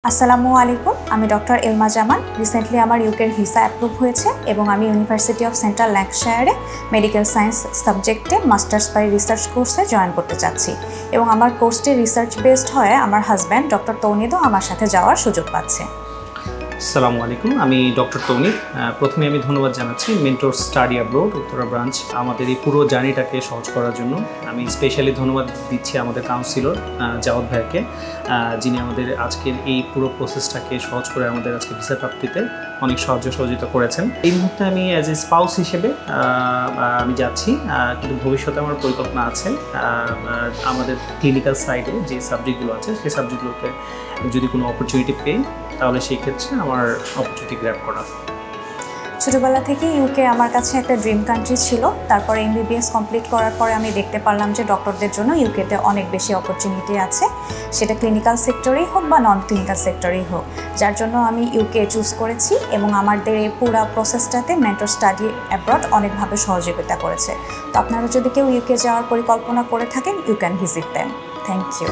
আসসালামু আলাইকুম, আমি ডক্টর এলমা জামান। রিসেন্টলি আমার ইউকের ভিসা অ্যাপ্রুভ হয়েছে এবং আমি ইউনিভার্সিটি অফ সেন্ট্রাল ল্যাঙ্কাশায়ারে মেডিকেল সায়েন্স সাবজেক্টে মাস্টার্স বাই রিসার্চ কোর্সে জয়েন করতে চাচ্ছি এবং আমার কোর্সটি রিসার্চ বেসড হয়ে আমার হাজব্যান্ড ডক্টর তৌনিদও আমার সাথে যাওয়ার সুযোগ পাচ্ছে। আসসালামু আলাইকুম, আমি ডক্টর তৌনিদ। প্রথমে আমি ধন্যবাদ জানাচ্ছি mentor study abroad Uttara branch আমাদের এই পুরো জার্নিটাকে সহজ করার জন্য। আমি স্পেশালি ধন্যবাদ দিচ্ছি আমাদের কাউন্সিলর জাওয়াদ ভাইকে, যিনি আমাদের আজকের এই পুরো প্রসেসটাকে সহজ করে আমাদের আজকে ভিসা প্রাপ্তিতে অনেক সহযোগিতা করেছেন। এই মুহূর্তে আমি অ্যাজ এ স্পাউস হিসেবে আমি যাচ্ছি, কিন্তু ভবিষ্যতে আমার পরিকল্পনা আছে আমাদের ক্লিনিক্যাল সাইডে যে সাবজেক্টগুলো আছে সেই সাবজেক্টগুলোতে যদি কোনো অপরচুনিটি পেই তাহলে সেই ক্ষেত্রে আমার অপরচুনিটি গ্র্যাব করা। ছোটোবেলা থেকে ইউকে আমার কাছে একটা ড্রিম কান্ট্রি ছিল। তারপর এমবিবিএস কমপ্লিট করার পরে আমি দেখতে পারলাম যে ডক্টরদের জন্য ইউকেতে অনেক বেশি অপরচুনিটি আছে, সেটা ক্লিনিক্যাল সেক্টরেই হোক বা নন ক্লিনিক্যাল সেক্টরেই হোক, যার জন্য আমি ইউকে চুজ করেছি এবং আমাদের এই পুরো প্রসেসটাতে মেন্টর স্টাডি অ্যাব্রড অনেকভাবে সহযোগিতা করেছে। তো আপনারা যদি কেউ ইউকে যাওয়ার পরিকল্পনা করে থাকেন, you can visit them. Thank you.